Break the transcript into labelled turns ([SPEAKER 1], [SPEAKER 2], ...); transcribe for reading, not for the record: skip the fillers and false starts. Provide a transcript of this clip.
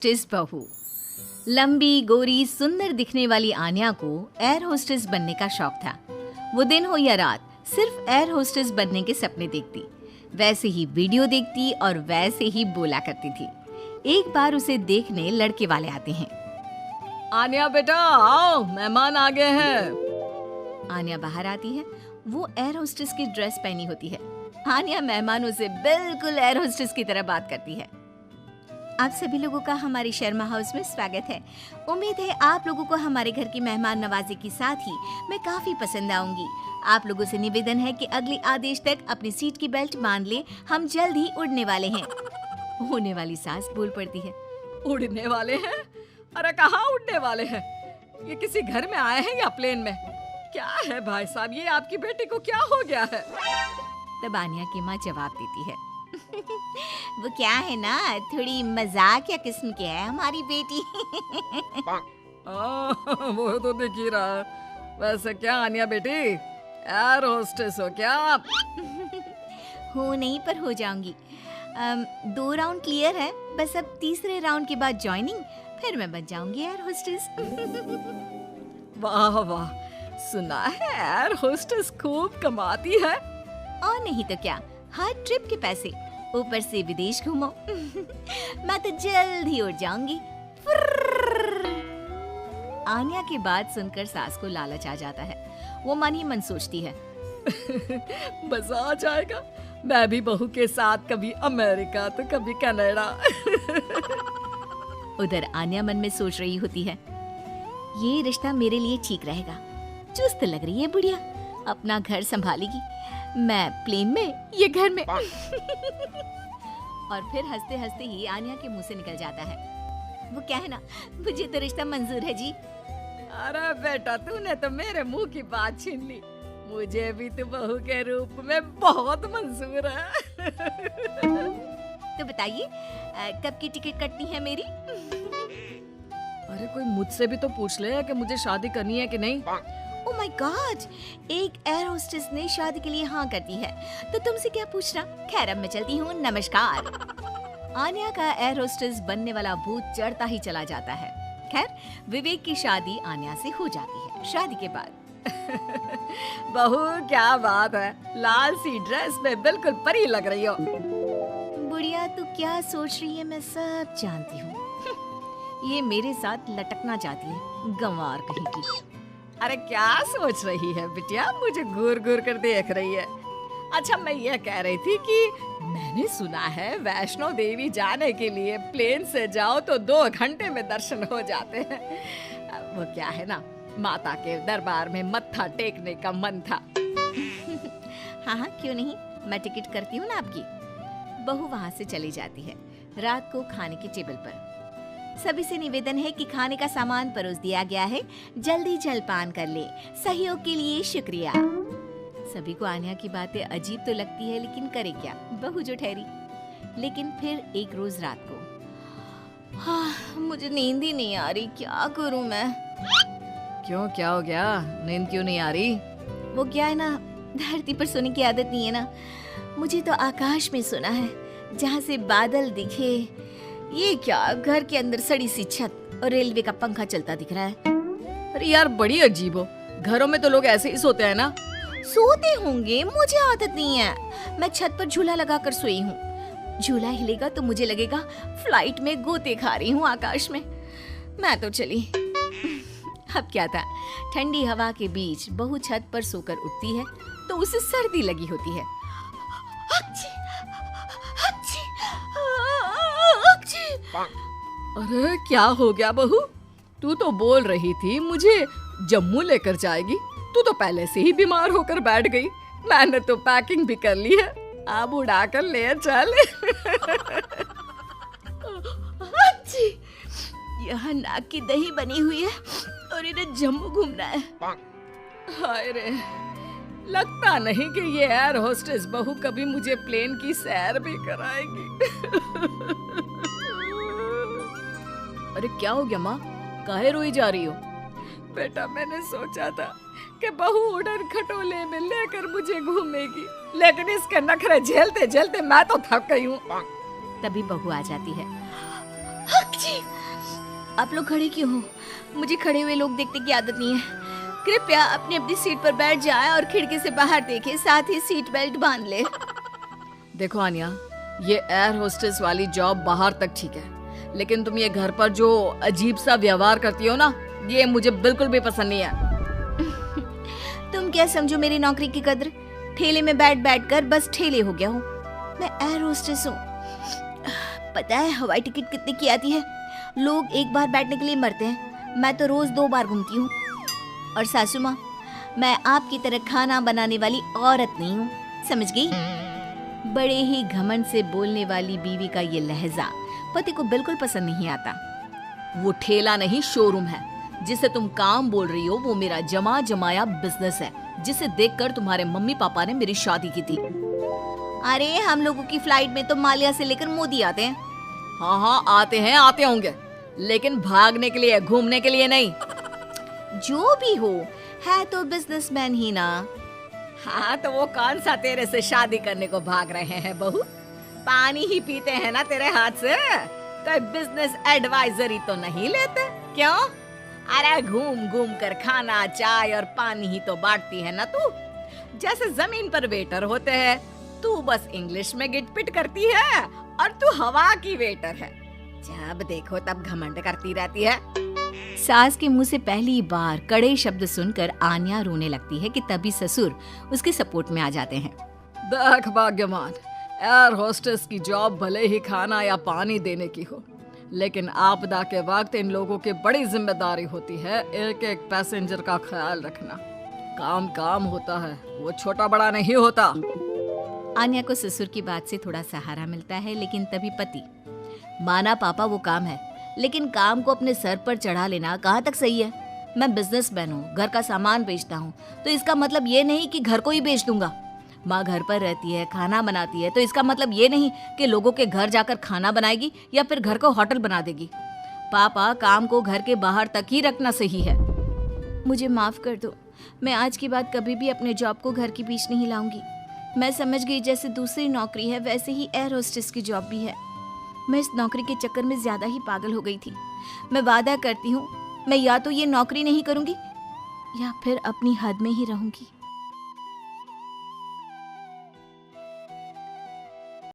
[SPEAKER 1] Hostess बहू। लंबी गोरी सुंदर दिखने वाली आन्या को एयर होस्टेस बनने का शौक था। वो दिन हो या रात सिर्फ एयर होस्टेस बनने के सपने देखती, वैसे ही वीडियो देखती और वैसे ही बोला करती थी। एक बार उसे देखने लड़के वाले आते हैं।
[SPEAKER 2] आन्या बेटा आओ, मेहमान आ गए हैं।
[SPEAKER 1] आन्या बाहर आती है। वो एयर होस्टेस की ड्रेस पहनी होती है। आन्या मेहमानों से बिल्कुल एयर होस्टेस की तरह बात करती है। आप सभी लोगों का हमारे शर्मा हाउस में स्वागत है। उम्मीद है आप लोगों को हमारे घर की मेहमान नवाजी के साथ ही मैं काफी पसंद आऊंगी। आप लोगों से निवेदन है कि अगले आदेश तक अपनी सीट की बेल्ट बांध ले, हम जल्द ही उड़ने वाले हैं। होने वाली सास बोल पड़ती है।
[SPEAKER 2] उड़ने वाले हैं? अरे कहाँ उड़ने वाले हैं? ये किसी घर में आए हैं या प्लेन में? क्या है भाई साहब, ये आपकी बेटी को क्या हो गया है?
[SPEAKER 1] तब आन्या की माँ जवाब देती है। वो क्या है ना, थोड़ी मजाक या किस्म की है हमारी बेटी।
[SPEAKER 2] वो तो दिख ही रहा है। वैसे क्या आन्या बेटी, एयर होस्टेस हो क्या आप?
[SPEAKER 1] हो नहीं, पर हो जाऊंगी। 2 राउंड क्लियर है, बस अब तीसरे राउंड के बाद ज्वाइनिंग, फिर मैं बन जाऊंगी एयर होस्टेस।
[SPEAKER 2] वाह वाह, सुना है एयर होस्टेस खूब कमाती है।
[SPEAKER 1] और नहीं तो क्या, हर ट्रिप के पैसे, ऊपर से विदेश घूमो। मैं तो जल्द ही उड़ जाऊंगी। आन्या की बात सुनकर सास को लालच आ जाता है। वो मन ही मन सोचती है,
[SPEAKER 2] मजा आ जाएगा, मैं भी बहू के साथ कभी अमेरिका तो कभी कनाडा।
[SPEAKER 1] उधर आन्या मन में सोच रही होती है, ये रिश्ता मेरे लिए ठीक रहेगा। चुस्त लग रही है बुढ़िया, अपना घर संभालेगी, मैं प्लेन में, ये घर में। और फिर हंसते हंसते ही आन्या के मुंह से निकल जाता है, वो क्या है ना, मुझे तो रिश्ता मंजूर है जी।
[SPEAKER 2] अरे बेटा, तूने तो मेरे मुंह की बात छीन ली। मुझे भी तो बहू के रूप में बहुत मंजूर है।
[SPEAKER 1] तो बताइए कब की टिकट कटनी है मेरी?
[SPEAKER 2] अरे कोई मुझसे भी तो पूछ ले कि मुझे शादी करनी है कि नहीं।
[SPEAKER 1] ओह माय गॉड, एक एयर होस्टेस ने शादी के लिए हाँ कर दी है, तो तुमसे क्या पूछना। खैर अब मैं चलती हूँ, नमस्कार। आन्या का एयर होस्टेस बनने वाला भूत चढ़ता ही चला जाता है। खैर विवेक की शादी आन्या से हो जाती है। शादी के बाद
[SPEAKER 2] बहू क्या बात है, लाल सी ड्रेस में बिल्कुल परी लग रही हो।
[SPEAKER 1] बुढ़िया तू क्या सोच रही है, मैं सब जानती हूँ। ये मेरे साथ लटकना चाहती है, गंवार कहीं की।
[SPEAKER 2] अरे क्या सोच रही है बिटिया, मुझे घूर घूर कर देख रही है। अच्छा, मैं ये कह रही थी कि मैंने सुना है वैष्णो देवी जाने के लिए प्लेन से जाओ तो 2 घंटे में दर्शन हो जाते हैं। वो क्या है ना, माता के दरबार में मत्था टेकने का मन था।
[SPEAKER 1] हाँ हाँ क्यों नहीं, मैं टिकट करती हूँ ना आपकी। बहू वहाँ से चली जाती है। रात को खाने के टेबल पर सभी से निवेदन है कि खाने का सामान परोस दिया गया है, जल्दी जलपान कर ले। सहयोग के लिए शुक्रिया। सभी को आन्या की बातें अजीब तो लगती है, लेकिन करे क्या, बहू जो ठहरी। लेकिन फिर एक रोज रात को, हाँ मुझे नींद ही नहीं आ रही, क्या करूं मैं।
[SPEAKER 2] क्यों, क्या हो गया, नींद क्यों नहीं आ रही?
[SPEAKER 1] वो क्या है ना, धरती पर सोने की आदत नहीं है ना, मुझे तो आकाश में सोना है, जहाँ से बादल दिखे। ये क्या, घर के अंदर सड़ी सी छत और रेलवे का पंखा चलता दिख रहा है।
[SPEAKER 2] अरे यार बड़ी अजीब हो, घरों में तो लोग ऐसे ही सोते हैं ना।
[SPEAKER 1] सोते होंगे, मुझे आदत नहीं है। मैं छत पर झूला लगाकर सोई हूँ। झूला हिलेगा तो मुझे लगेगा फ्लाइट में गोते खा रही हूँ आकाश में। मैं तो चली। अब क्या था, ठंडी हवा के बीच बहू छत पर सोकर उठती है तो उसे सर्दी लगी होती है।
[SPEAKER 2] अरे क्या हो गया बहू, तू तो बोल रही थी मुझे जम्मू लेकर जाएगी, तू तो पहले से ही बीमार होकर बैठ गई। मैंने तो पैकिंग भी कर ली है, अब उड़ा कर ले चल।
[SPEAKER 1] यहाँ नाक की दही बनी हुई है और इन्हें जम्मू घूमना है।
[SPEAKER 2] हाय रे, लगता नहीं कि ये एयर होस्टेस बहू कभी मुझे प्लेन की सैर भी कराएगी। अरे क्या हो गया माँ, काहे रोई जा रही हो? बेटा मैंने सोचा था कि बहू उड़न खटोले में लेकर मुझे घूमेगी, लेकिन इसके नखरे झेलते झेलते मैं तो थक गई हूँ।
[SPEAKER 1] तभी बहू आ जाती है। आप लोग खड़े क्यों हो? मुझे खड़े हुए लोग देखने की आदत नहीं है। कृपया अपनी अपनी सीट पर बैठ जाएं और खिड़की से बाहर देखें, साथ ही सीट बेल्ट बांध ले।
[SPEAKER 2] देखो आनिया, ये एयर होस्टेस वाली जॉब बाहर तक ठीक है, लेकिन तुम ये घर पर जो अजीब सा व्यवहार करती हो ना, ये मुझे बिल्कुल भी पसंद नहीं है।
[SPEAKER 1] तुम क्या समझो मेरी नौकरी की कद्र? ठेले में बैठ बैठ कर बस ठेले हो गया हूँ। मैं एयर होस्टेस हूँ। पता है हवाई टिकट कितने की आती है? लोग एक बार बैठने के लिए मरते हैं, मैं तो रोज 2 बार घूमती हूँ। और सासू माँ, मैं आपकी तरह खाना बनाने वाली औरत नहीं हूँ, समझ गई? बड़े ही घमंड से बोलने वाली बीवी का ये लहजा पति को बिल्कुल पसंद नहीं आता।
[SPEAKER 2] वो ठेला नहीं, शोरूम है। जिसे तुम काम बोल रही हो वो मेरा जमा जमाया बिजनेस है, जिसे देखकर तुम्हारे मम्मी पापा ने मेरी शादी की थी।
[SPEAKER 1] अरे हम लोगों की फ्लाइट में तो माल्या से लेकर मोदी आते हैं।
[SPEAKER 2] हाँ आते होंगे, लेकिन भागने के लिए, घूमने के लिए नहीं।
[SPEAKER 1] जो भी हो, है तो बिजनेसमैन ही ना।
[SPEAKER 2] हाँ तो वो कौन सा तेरे से शादी करने को भाग रहे हैं बहू? पानी ही पीते हैं ना तेरे हाथ से, कोई बिजनेस एडवाइजरी तो नहीं लेते क्यों? अरे घूम घूम कर खाना, चाय और पानी ही तो बांटती है ना तू। जैसे जमीन पर वेटर होते हैं, तू बस इंग्लिश में गिटपिट करती है और तू हवा की वेटर है। जब देखो तब घमंड करती रहती है।
[SPEAKER 1] सास के मुंह से पहली बार कड़े शब्द सुनकर आन्या रोने लगती है कि तभी ससुर उसके सपोर्ट में आ जाते हैं।
[SPEAKER 2] देख भाग्यमान, एयर होस्टेस की जॉब भले ही खाना या पानी देने की हो, लेकिन आपदा के वक्त इन लोगों की बड़ी जिम्मेदारी होती है एक एक पैसेंजर का ख्याल रखना। काम काम होता है, वो छोटा बड़ा नहीं होता।
[SPEAKER 1] आन्या को ससुर की बात से थोड़ा सहारा मिलता है, लेकिन तभी पति, माना पापा वो काम है, लेकिन काम को अपने सर पर चढ़ा लेना कहाँ तक सही है? मैं बिजनेसमैन हूँ, घर का सामान बेचता हूँ, तो इसका मतलब ये नहीं कि घर को ही बेच दूंगा। माँ घर पर रहती है, खाना बनाती है, तो इसका मतलब ये नहीं कि लोगों के घर जाकर खाना बनाएगी या फिर घर को होटल बना देगी। पापा, काम को घर के बाहर तक ही रखना सही है। मुझे माफ कर दो, मैं आज के बाद कभी भी अपने जॉब को घर के बीच नहीं लाऊंगी। मैं समझ गई जैसे दूसरी नौकरी है वैसे ही एयर होस्टेस की जॉब भी है। मैं इस नौकरी के चक्कर में ज्यादा ही पागल हो गई थी। मैं वादा करती हूँ, मैं या तो ये नौकरी नहीं करूंगी या फिर अपनी हद में ही रहूंगी।